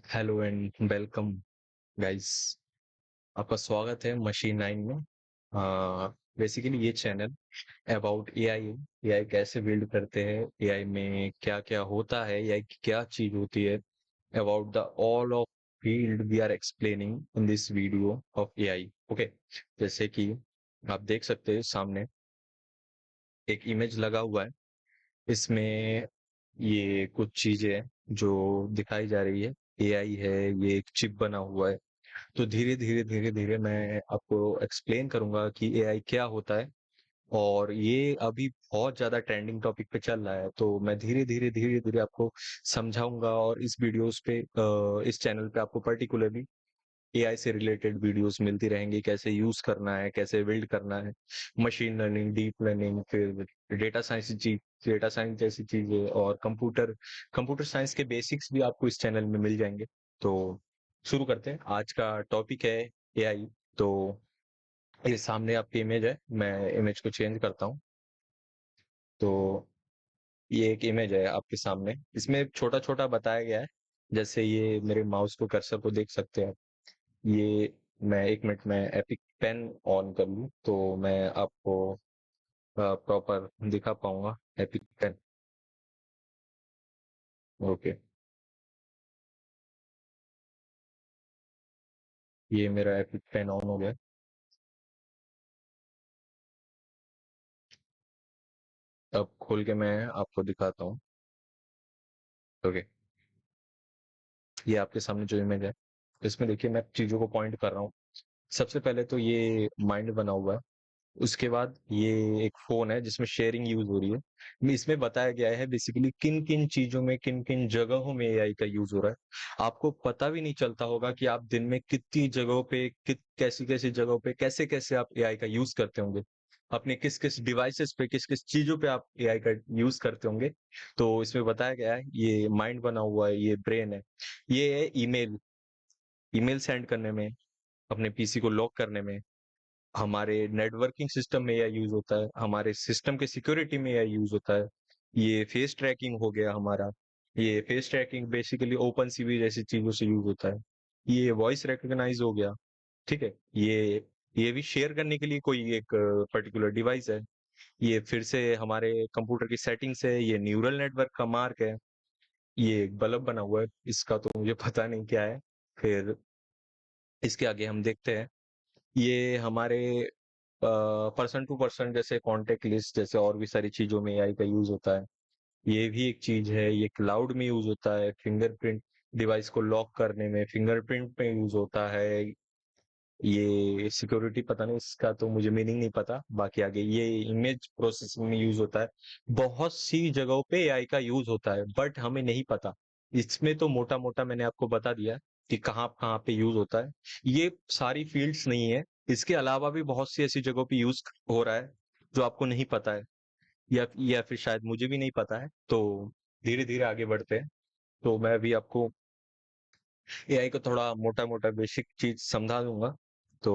Hello and welcome guys. आपका स्वागत है मशीन नाइन में। बेसिकली ये चैनल अबाउट एआई है। एआई कैसे बिल्ड करते हैं, एआई में क्या क्या होता है, एआई की क्या चीज होती है। About the all of field we are explaining in this video of AI. Okay, जैसे कि आप देख सकते हैं सामने एक इमेज लगा हुआ है। इसमें ये कुछ चीजें हैं जो दिखाई जा रही है। एआई है, ये एक चिप बना हुआ है। तो धीरे धीरे मैं आपको एक्सप्लेन करूंगा कि एआई क्या होता है। और ये अभी बहुत ज्यादा ट्रेंडिंग टॉपिक पे चल रहा है, तो मैं धीरे धीरे आपको समझाऊंगा। और इस वीडियोस पे इस चैनल पे आपको पर्टिकुलरली एआई से रिलेटेड वीडियोस मिलती रहेंगी। कैसे यूज करना है, कैसे बिल्ड करना है, मशीन लर्निंग, डीप लर्निंग, फिर डेटा साइंस जैसी चीजें, और कंप्यूटर साइंस के बेसिक्स भी आपको इस चैनल में मिल जाएंगे। तो शुरू करते हैं। आज का टॉपिक है एआई। तो ये सामने आपकी इमेज है, मैं इमेज को चेंज करता हूँ। तो ये एक इमेज है आपके सामने, इसमें छोटा छोटा बताया गया है। जैसे ये मेरे माउस को, कर्सर को देख सकते हैं। ये मैं 1 मिनट में एपिक पेन ऑन कर लूँ तो मैं आपको प्रॉपर दिखा पाऊंगा एपिक पेन। ओके, ये मेरा एपिक पेन ऑन हो गया। अब खोल के मैं आपको दिखाता हूँ। ओके, ये आपके सामने जो इमेज है, इसमें देखिए मैं चीजों को पॉइंट कर रहा हूँ। सबसे पहले तो ये माइंड बना हुआ है। उसके बाद ये एक फ़ोन है जिसमें शेयरिंग यूज़ हो रही है। इसमें बताया गया है बेसिकली किन-किन चीज़ों में, किन-किन जगहों में एआई का यूज़ हो रहा है। आपको पता भी नहीं चलता होगा कि आप दिन में कितनी जगहों पे, कित कैसी-कैसी जगहों पे, कैसे-कैसे आप एआई का यूज़ करते होंगे। अपने किस-किस डिवाइसेज़ पे, किस-किस चीज़ों पे आप एआई का यूज़ करते होंगे। तो इसमें बताया गया है, ये माइंड बना हुआ है, ये ब्रेन है। ये है ईमेल, ईमेल सेंड करने में, अपने पीसी को लॉक करने में। हमारे नेटवर्किंग सिस्टम में एआई यूज होता है, हमारे सिस्टम के सिक्योरिटी में एआई यूज होता है। ये फेस ट्रैकिंग हो गया हमारा। ये face tracking basically open CV जैसी चीजों से यूज होता है। ये वॉइस रिकॉग्नाइज हो गया। ठीक है, ये भी शेयर करने के लिए कोई एक पर्टिकुलर डिवाइस है। ये फिर से हमारे कंप्यूटर की सेटिंग से, ये न्यूरल नेटवर्क का मार्क है। ये एक बल्ब बना हुआ है, इसका तो मुझे पता नहीं क्या है। फिर इसके आगे हम देखते हैं, ये हमारे पर्सन टू पर्सन जैसे कॉन्टेक्ट लिस्ट जैसे और भी सारी चीजों में एआई का यूज होता है। ये भी एक चीज है। ये क्लाउड में यूज होता है, फिंगरप्रिंट डिवाइस को लॉक करने में फिंगरप्रिंट में यूज होता है। ये सिक्योरिटी पता नहीं, इसका तो मुझे मीनिंग नहीं पता। बाकी आगे ये इमेज प्रोसेसिंग में यूज होता है। बहुत सी जगहों पे एआई का यूज होता है, बट हमें नहीं पता। इसमें तो मोटा मोटा मैंने आपको बता दिया कि कहाँ कहाँ पे यूज होता है। ये सारी फील्ड्स नहीं है, इसके अलावा भी बहुत सी ऐसी जगहों पे यूज हो रहा है जो आपको नहीं पता है, या फिर शायद मुझे भी नहीं पता है। तो धीरे धीरे आगे बढ़ते हैं। तो मैं अभी आपको एआई को थोड़ा मोटा मोटा बेसिक चीज समझा दूंगा। तो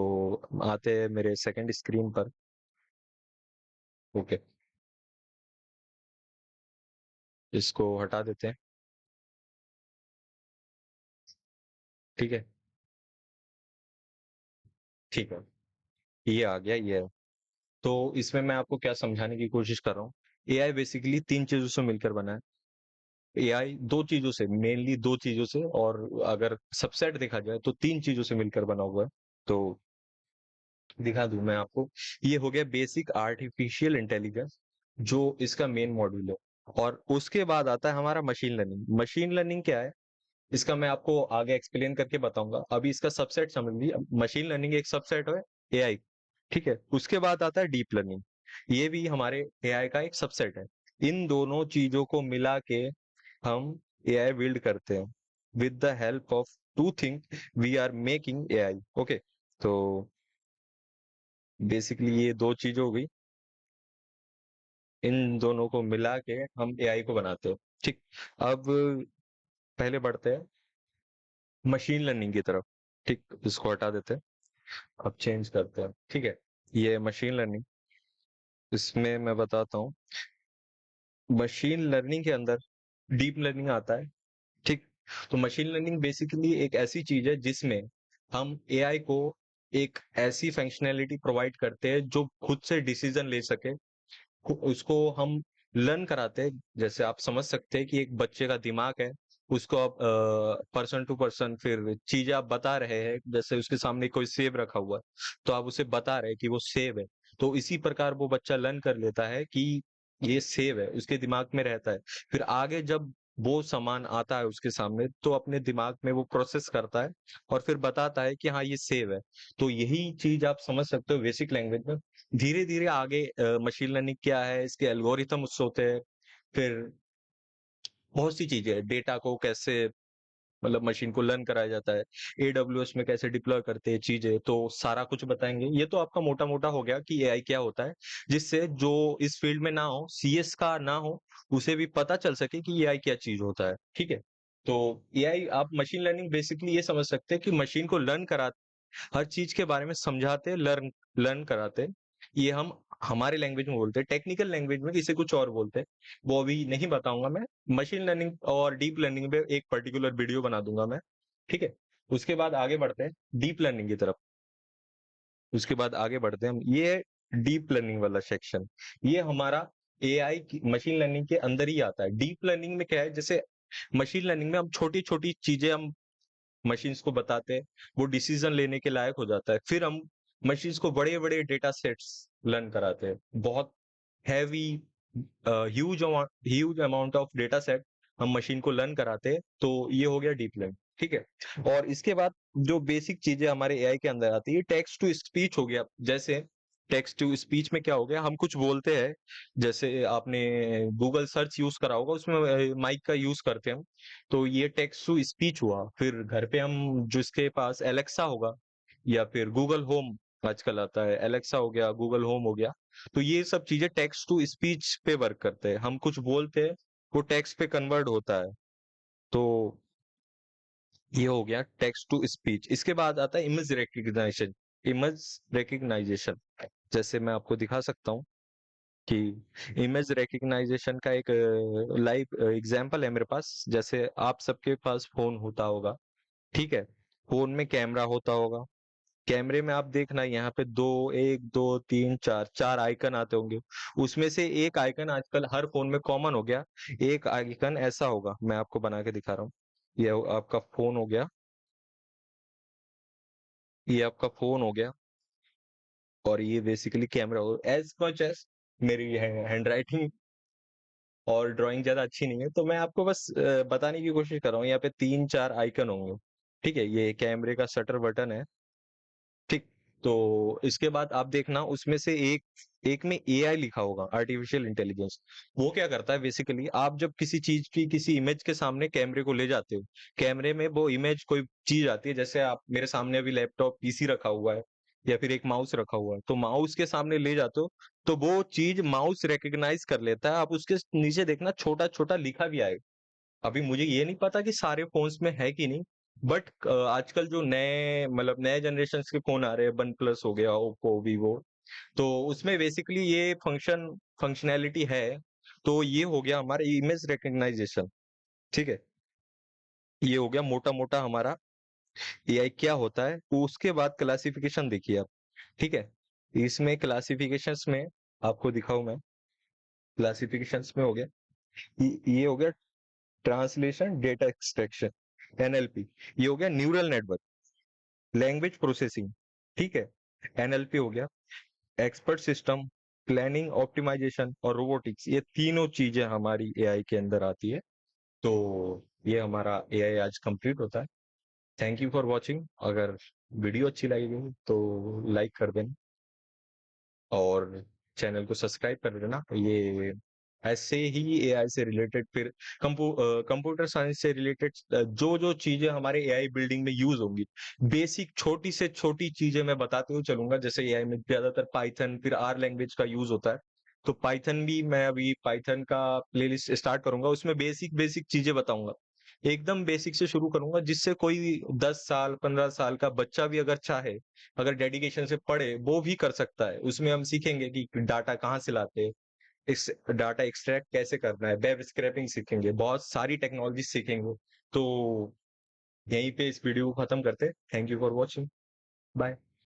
आते हैं मेरे सेकंड स्क्रीन पर। ओके, इसको हटा देते हैं। ठीक है, ठीक है, ये आ गया, ये है। तो इसमें मैं आपको क्या समझाने की कोशिश कर रहा हूँ। एआई बेसिकली 3 चीजों से मिलकर बना है। एआई 2 चीजों से, मेनली 2 चीजों से, और अगर सबसेट देखा जाए तो 3 चीजों से मिलकर बना हुआ है। तो दिखा दूं मैं आपको। ये हो गया बेसिक आर्टिफिशियल इंटेलिजेंस, जो इसका मेन मॉड्यूल है। और उसके बाद आता है हमारा मशीन लर्निंग। मशीन लर्निंग क्या है, इसका मैं आपको आगे एक्सप्लेन करके बताऊंगा। अभी इसका सबसेट समझ लीजिए। मशीन लर्निंग एक सबसेट है एआई। ठीक है, उसके बाद आता है डीप लर्निंग। ये भी हमारे एआई का एक सबसेट है। इन दोनों चीजों को मिला के हम एआई बिल्ड करते हैं। With the help of two thing we are making AI. Okay, तो बेसिकली ये 2 चीज हो गई। इन दोनों को मिला के हम एआई को बनाते हैं। ठीक, अब पहले बढ़ते हैं मशीन लर्निंग की तरफ। ठीक, इसको हटा देते हैं। अब चेंज करते हैं। ठीक है, ये मशीन लर्निंग, इसमें मैं बताता हूँ। मशीन लर्निंग के अंदर डीप लर्निंग आता है। ठीक, तो मशीन लर्निंग बेसिकली एक ऐसी चीज है जिसमें हम एआई को एक ऐसी फंक्शनैलिटी प्रोवाइड करते हैं जो खुद से डिसीजन ले सके, उसको हम लर्न कराते हैं। जैसे आप समझ सकते हैं कि एक बच्चे का दिमाग है, उसको आप पर्सन टू पर्सन फिर चीजें आप बता रहे हैं, जैसे उसके सामने कोई सेब रखा हुआ है तो आप उसे बता रहे हैं कि वो सेब है, तो इसी प्रकार वो बच्चा लर्न कर लेता है कि ये सेब है, उसके दिमाग में रहता है। फिर आगे जब वो सामान आता है उसके सामने तो अपने दिमाग में वो प्रोसेस करता है और फिर बताता है कि हाँ ये सेब है। तो यही चीज आप समझ सकते हो बेसिक लैंग्वेज में। धीरे धीरे आगे मशीन लर्निंग क्या है, इसके एल्गोरिथम्स होते हैं, फिर बहुत सी चीजें, डेटा को कैसे मतलब मशीन को लर्न कराया जाता है, एडब्ल्यूएस में कैसे डिप्लॉय करते हैं चीजें, तो सारा कुछ बताएंगे। ये तो आपका मोटा मोटा हो गया कि एआई क्या होता है, जिससे जो इस फील्ड में ना हो, सीएस का ना हो, उसे भी पता चल सके कि एआई क्या चीज होता है। ठीक है, तो एआई आप मशीन लर्निंग बेसिकली ये समझ सकते हैं कि मशीन को लर्न करा, हर चीज के बारे में समझाते, लर्न लर्न कराते। ये हम हमारे लैंग्वेज में बोलते हैं, टेक्निकल लैंग्वेज में इसे कुछ और बोलते हैं, वो अभी नहीं बताऊंगा मैं। मशीन लर्निंग और डीप लर्निंग पे एक पर्टिकुलर वीडियो बना दूंगा मैं। ठीक है, उसके बाद आगे बढ़ते हैं डीप लर्निंग की तरफ। उसके बाद आगे बढ़ते हैं हम, ये डीप लर्निंग वाला सेक्शन, ये हमारा एआई की मशीन लर्निंग के अंदर ही आता है। डीप लर्निंग में क्या है, जैसे मशीन लर्निंग में हम छोटी छोटी चीजें हम मशीन्स को बताते हैं, वो डिसीजन लेने के लायक हो जाता है। फिर हम मशीन्स को बड़े-बड़े डेटा सेट्स लर्न कराते हैं। बहुत heavy huge amount of data set हम मशीन को लर्न कराते हैं, तो ये हो गया डीप लर्निंग। ठीक है, और इसके बाद जो बेसिक चीजें हमारे एआई के अंदर आती है, टेक्स्ट टू स्पीच हो गया। जैसे टेक्स्ट टू स्पीच में क्या हो गया, हम कुछ बोलते हैं, जैसे आपने गूगल सर्च यूज करा होगा, उसमें माइक का यूज करते हैं हम, तो ये टेक्स्ट टू स्पीच हुआ। फिर घर पे हम जिसके पास एलेक्सा होगा या फिर गूगल होम आजकल आता है, एलेक्सा हो गया, गूगल होम हो गया, तो ये सब चीजें टेक्स्ट टू स्पीच पे वर्क करते हैं। हम कुछ बोलते हैं, वो टेक्स्ट पे कन्वर्ट होता है। तो ये हो गया टेक्स्ट टू स्पीच। इसके बाद आता है इमेज रिकग्निशन। इमेज रिकग्नाइजेशन, जैसे मैं आपको दिखा सकता हूँ कि इमेज रिकग्नाइजेशन का एक लाइव एग्जांपल है मेरे पास। जैसे आप सबके पास फोन होता होगा, ठीक है, फोन में कैमरा होता होगा, कैमरे में आप देखना यहाँ पे दो, एक दो तीन चार, चार आइकन आते होंगे। उसमें से एक आइकन आजकल हर फोन में कॉमन हो गया। एक आइकन ऐसा होगा, मैं आपको बना के दिखा रहा हूँ। ये आपका फोन हो गया, ये आपका फोन हो गया, और ये बेसिकली कैमरा हो। एज मच एज मेरी हैंड राइटिंग और ड्राइंग ज्यादा अच्छी नहीं है, तो मैं आपको बस बताने की कोशिश कर रहा हूँ। यहाँ पे तीन चार आइकन होंगे, ठीक है, ये कैमरे का शटर बटन है। ठीक, तो इसके बाद आप देखना उसमें से एक एक में एआई लिखा होगा, आर्टिफिशियल इंटेलिजेंस। वो क्या करता है बेसिकली, आप जब किसी चीज की, किसी इमेज के सामने कैमरे को ले जाते हो, कैमरे में वो इमेज कोई चीज आती है, जैसे आप मेरे सामने अभी लैपटॉप पीसी रखा हुआ है या फिर एक माउस रखा हुआ है, तो माउस के सामने ले जाते हो, तो वो चीज माउस रिकग्नाइज कर लेता है। आप उसके नीचे देखना छोटा छोटा लिखा भी आएगा। अभी मुझे ये नहीं पता कि सारे फोन्स में है कि नहीं, बट आजकल जो नए मतलब नए जनरेशन के फोन आ रहे हैं, वन प्लस हो गया, ओप्पो, वीवो, तो उसमें बेसिकली ये फंक्शनैलिटी है। तो ये हो गया हमारा इमेज रिकग्नाइजेशन। ठीक है, ये हो गया मोटा मोटा हमारा एआई क्या होता है। उसके बाद क्लासिफिकेशन देखिए आप। ठीक है, इसमें क्लासिफिकेशंस में आपको दिखाऊं मैं, क्लासिफिकेशंस में हो गया, ये हो गया ट्रांसलेशन डेटा एक्सट्रैक्शन, एनएलपी। ये हो गया न्यूरल नेटवर्क, लैंग्वेज प्रोसेसिंग। ठीक है, एनएलपी हो गया, एक्सपर्ट सिस्टम, प्लानिंग ऑप्टिमाइजेशन और रोबोटिक्स। ये तीनों चीजें हमारी एआई के अंदर आती है। तो ये हमारा एआई आज कंप्लीट होता है। Thank you for watching. अगर वीडियो अच्छी लगेगी तो लाइक कर देना और चैनल को सब्सक्राइब कर देना। ये ऐसे ही एआई से रिलेटेड, फिर कंप्यूटर साइंस से रिलेटेड जो जो चीजें हमारे एआई बिल्डिंग में यूज होंगी, बेसिक छोटी से छोटी चीजें मैं बताते हुए चलूंगा। जैसे एआई में ज्यादातर पाइथन फिर आर लैंग्वेज का यूज होता है, तो पाइथन भी मैं अभी पाइथन का प्लेलिस्ट स्टार्ट करूंगा, उसमें बेसिक बेसिक चीजें बताऊंगा। एकदम बेसिक से शुरू करूंगा, जिससे कोई 10 साल 15 साल का बच्चा भी अगर चाहे, अगर डेडिकेशन से पढ़े, वो भी कर सकता है। उसमें हम सीखेंगे कि डाटा कहाँ से लाते हैं, इस डाटा एक्सट्रैक्ट कैसे करना है, वेब स्क्रैपिंग सीखेंगे, बहुत सारी टेक्नोलॉजी सीखेंगे। तो यहीं पे इस वीडियो को खत्म करते। Thank you for watching. Bye.